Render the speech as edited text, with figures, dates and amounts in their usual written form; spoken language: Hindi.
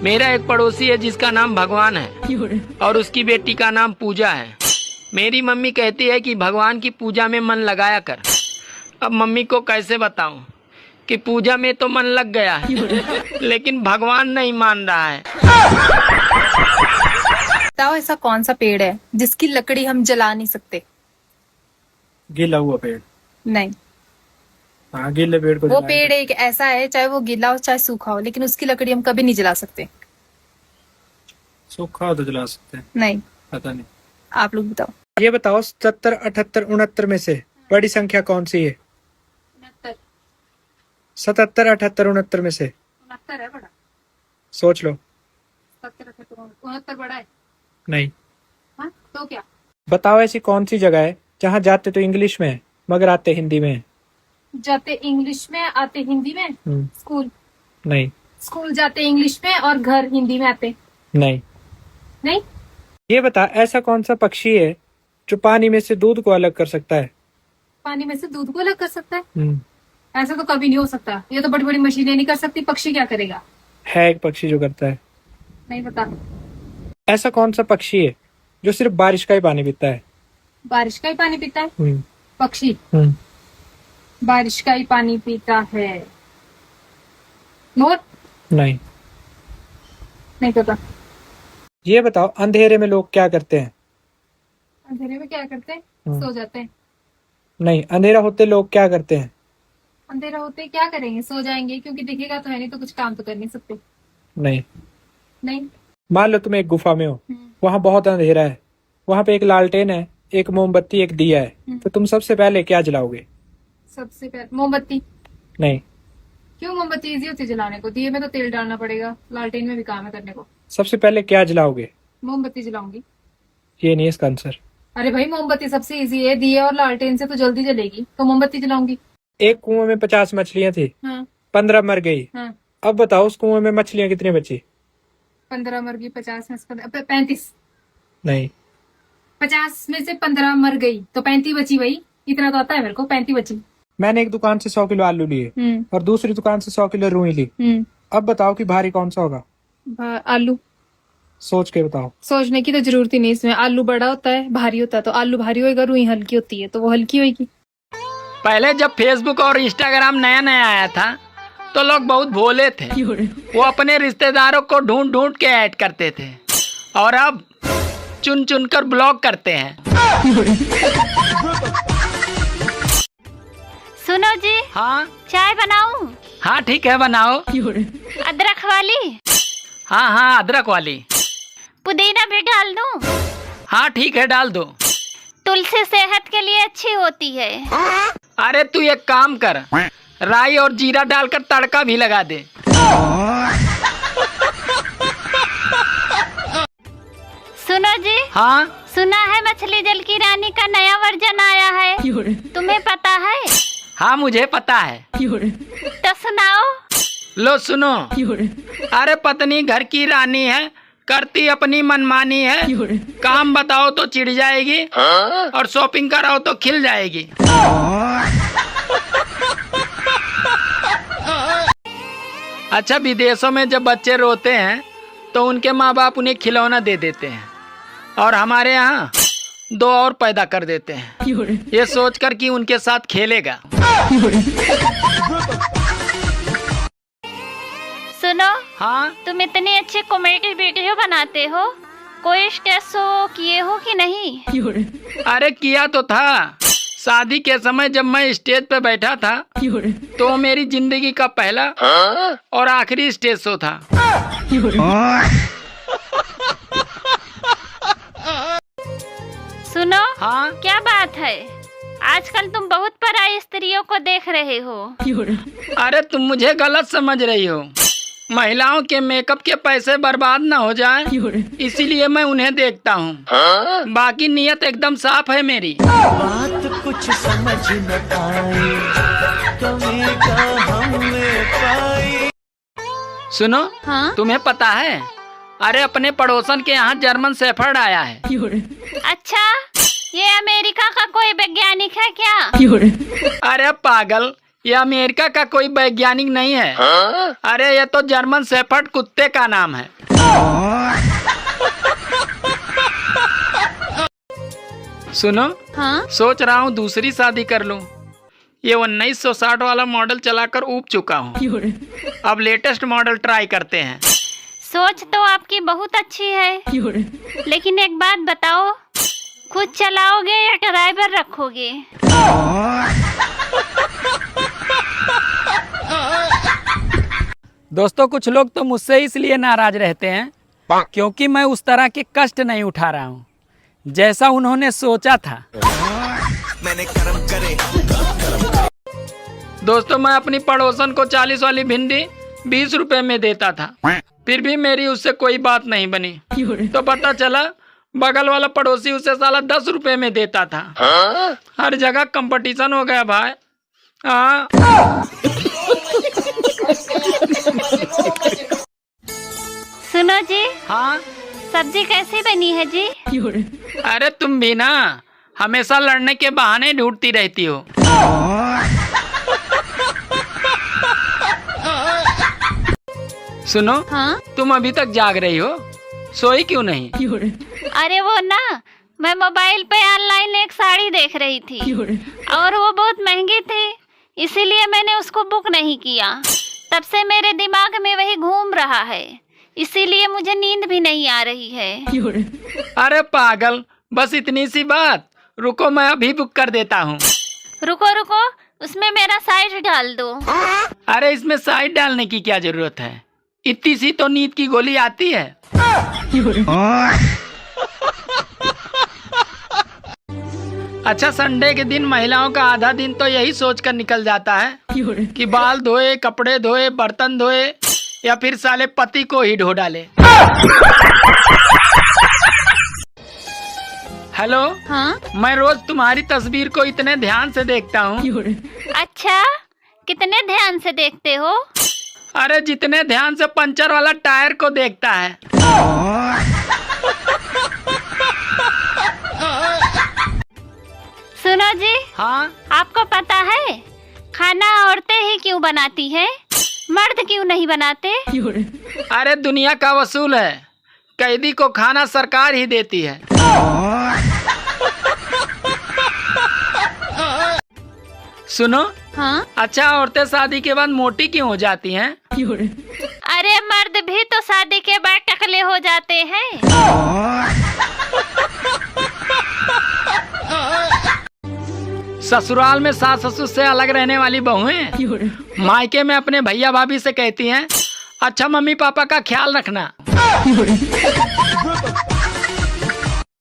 मेरा एक पड़ोसी है जिसका नाम भगवान है और उसकी बेटी का नाम पूजा है। मेरी मम्मी कहती है कि भगवान की पूजा में मन लगाया कर। अब मम्मी को कैसे बताऊं कि पूजा में तो मन लग गया है लेकिन भगवान नहीं मान रहा है। बताओ ऐसा कौन सा पेड़ है जिसकी लकड़ी हम जला नहीं सकते? गीला हुआ पेड़। नहीं, हाँ, गीले पेड़ को वो पेड़ एक ऐसा है, चाहे वो गीला हो चाहे सूखा हो, लेकिन उसकी लकड़ी हम कभी नहीं जला सकते। सूखा हो तो जला सकते हैं। नहीं, पता नहीं। आप लोग बताओ। ये बताओ 77, 78, 69 में से बड़ी संख्या कौन सी है? 77, 78, 69 में से 69 है बड़ा। सोच लो। 69 बड़ा है? नहीं। हाँ, तो क्या? बताओ ऐसी कौन सी जगह है जहाँ जाते तो इंग्लिश में है मगर आते हिंदी में है? जाते इंग्लिश में आते हिंदी में? स्कूल। नहीं। स्कूल जाते इंग्लिश में और घर हिंदी में आते? नहीं। नहीं। ये बता ऐसा कौन सा पक्षी है जो पानी में से दूध को अलग कर सकता है? पानी में से दूध को अलग कर सकता है? ऐसा तो कभी नहीं हो सकता। ये तो बड़ी बड़ी मशीनें नहीं कर सकती। पक्षी क्या करेगा? है एक पक्षी जो करता है। नहीं पता। ऐसा कौन सा पक्षी है जो सिर्फ बारिश का ही पानी पीता है? बारिश का ही पानी पीता है? पक्षी बारिश का ही पानी पीता है? मोर? नहीं। नहीं पता। ये बताओ अंधेरे में लोग क्या करते हैं? अंधेरे में क्या करते हैं? सो जाते हैं। नहीं, अंधेरा होते लोग क्या करते हैं? अंधेरा होते क्या करेंगे? सो जाएंगे, क्योंकि दिखेगा तो है नहीं, तो कुछ काम तो कर नहीं सकते। नहीं। नहीं। मान लो तुम एक गुफा में हो, वहाँ बहुत अंधेरा है, वहाँ पे एक लालटेन है, एक मोमबत्ती, एक दिया है, तो तुम सबसे पहले क्या जलाओगे? सबसे पहले मोमबत्ती। नहीं। क्यों? मोमबत्ती इजी होती है जलाने को, दिए में तो तेल डालना पड़ेगा, लालटेन में भी काम है करने को। सबसे पहले क्या जलाओगे? मोमबत्ती जलाऊंगी। ये नहीं इसका आंसर। अरे भाई, मोमबत्ती सबसे इजी है, दिए और लालटेन से तो जल्दी जलेगी, तो मोमबत्ती जलाऊंगी। एक कुएं में 50 मछलियां थी। हाँ। 15 मर गई। हाँ। अब बताओ उस कुएं में मछलियां कितनी बची? 15 मर गई, 50 में से 35। नहीं। 50 में से 15 मर गई तो 35 बची। वही इतना तो आता है मेरे को, 35 बची। मैंने एक दुकान से 100 किलो आलू लिए और दूसरी दुकान से 100 किलो रुई ली। अब बताओ कि भारी कौन सा होगा? आलू। सोच के बताओ। सोचने की तो जरूरत ही नहीं इसमें। आलू बड़ा होता है, भारी होता है, तो आलू भारी होएगा, रुई हल्की होती है तो वो हल्की होएगी। पहले जब फेसबुक और इंस्टाग्राम नया नया आया था तो लोग बहुत भोले थे। वो अपने रिश्तेदारों को ढूंढ ढूंढ के ऐड करते थे और अब चुन चुन कर ब्लॉक करते हैं। सुनो जी। हाँ। चाय बनाऊं? हाँ ठीक है, बनाओ। अदरक वाली? हाँ हाँ, अदरक वाली। पुदीना भी डाल दूं? हाँ ठीक है, डाल दो। तुलसी सेहत के लिए अच्छी होती है। अरे तू एक काम कर, राई और जीरा डालकर तड़का भी लगा दे। सुनो जी। हाँ। सुना है मछली जल की रानी का नया वर्जन आया है, तुम्हें पता है? हाँ मुझे पता है। तो सुनाओ। लो सुनो। अरे पत्नी घर की रानी है, करती अपनी मनमानी है, काम बताओ तो चिढ़ जाएगी और शॉपिंग कराओ तो खिल जाएगी। अच्छा, विदेशों में जब बच्चे रोते हैं तो उनके माँ बाप उन्हें खिलौना दे देते हैं और हमारे यहाँ 2 और पैदा कर देते हैं, ये सोचकर कि उनके साथ खेलेगा। सुनो। हाँ। तुम इतनी अच्छी कॉमेडी वीडियो बनाते हो, कोई स्टेज शो किए हो कि नहीं? अरे किया तो था। शादी के समय जब मैं स्टेज पे बैठा था तो मेरी जिंदगी का पहला और आखिरी स्टेज शो था। सुनो। हाँ। क्या बात है, आजकल तुम बहुत पराई स्त्रियों को देख रहे हो। अरे तुम मुझे गलत समझ रही हो। महिलाओं के मेकअप के पैसे बर्बाद न हो जाए इसीलिए मैं उन्हें देखता हूँ। बाकी नियत एकदम साफ है मेरी। बात कुछ समझ न आई, कमी हमने पाई। सुनो। हाँ? तुम्हें पता है, अरे अपने पड़ोसन के यहाँ जर्मन शेफर्ड आया है। अच्छा, ये अमेरिका का कोई वैज्ञानिक है क्या? अरे पागल, ये अमेरिका का कोई वैज्ञानिक नहीं है। अरे ये तो जर्मन शेफर्ड कुत्ते का नाम है। सुनो, हाँ? सोच रहा हूँ दूसरी शादी कर लूँ। ये 1960 वाला मॉडल चलाकर ऊब चुका हूँ। अब लेटेस्ट मॉडल ट्राई करते हैं। सोच तो आपकी बहुत अच्छी है, लेकिन एक बात बताओ, खुद चलाओगे या ड्राइवर रखोगे? दोस्तों, कुछ लोग तो मुझसे इसलिए नाराज रहते हैं क्योंकि मैं उस तरह के कष्ट नहीं उठा रहा हूँ जैसा उन्होंने सोचा था। मैंने कर्म करे। दोस्तों, मैं अपनी पड़ोसन को 40 वाली भिंडी 20 रुपए में देता था, फिर भी मेरी उससे कोई बात नहीं बनी। तो पता चला बगल वाला पड़ोसी उसे साला 10 रुपए में देता था। हर जगह कंपटीशन हो गया भाई। हाँ। सुनो जी, हाँ, सब्जी कैसी बनी है जी? अरे तुम भी ना हमेशा लड़ने के बहाने ढूंढती रहती हो। सुनो, हाँ? तुम अभी तक जाग रही हो, सोई क्यों नहीं? अरे वो ना, मैं मोबाइल पे ऑनलाइन एक साड़ी देख रही थी और वो बहुत महंगी थी, इसीलिए मैंने उसको बुक नहीं किया। तब से मेरे दिमाग में वही घूम रहा है, इसीलिए मुझे नींद भी नहीं आ रही है। अरे पागल, बस इतनी सी बात। रुको, मैं अभी बुक कर देता हूँ। रुको रुको, उसमें मेरा साइज डाल दो। अरे इसमें साइड डालने की क्या जरूरत है? इतनी सी तो नींद की गोली आती है। अच्छा, संडे के दिन महिलाओं का आधा दिन तो यही सोचकर निकल जाता है कि बाल धोए, कपड़े धोए, बर्तन धोए या फिर साले पति को ही ढो डाले। हेलो, हाँ? मैं रोज तुम्हारी तस्वीर को इतने ध्यान से देखता हूँ। अच्छा, कितने ध्यान से देखते हो? अरे जितने ध्यान से पंचर वाला टायर को देखता है। सुनो जी, हाँ, आपको पता है खाना औरतें ही क्यों बनाती हैं, मर्द क्यों नहीं बनाते? अरे दुनिया का वसूल है, कैदी को खाना सरकार ही देती है। सुनो, हाँ? अच्छा औरतें शादी के बाद मोटी क्यों हो जाती हैं? अरे मर्द भी तो शादी के बाद टकले हो जाते हैं। ससुराल में सास ससुर से अलग रहने वाली बहुएं मायके में अपने भैया भाभी से कहती हैं, अच्छा मम्मी पापा का ख्याल रखना।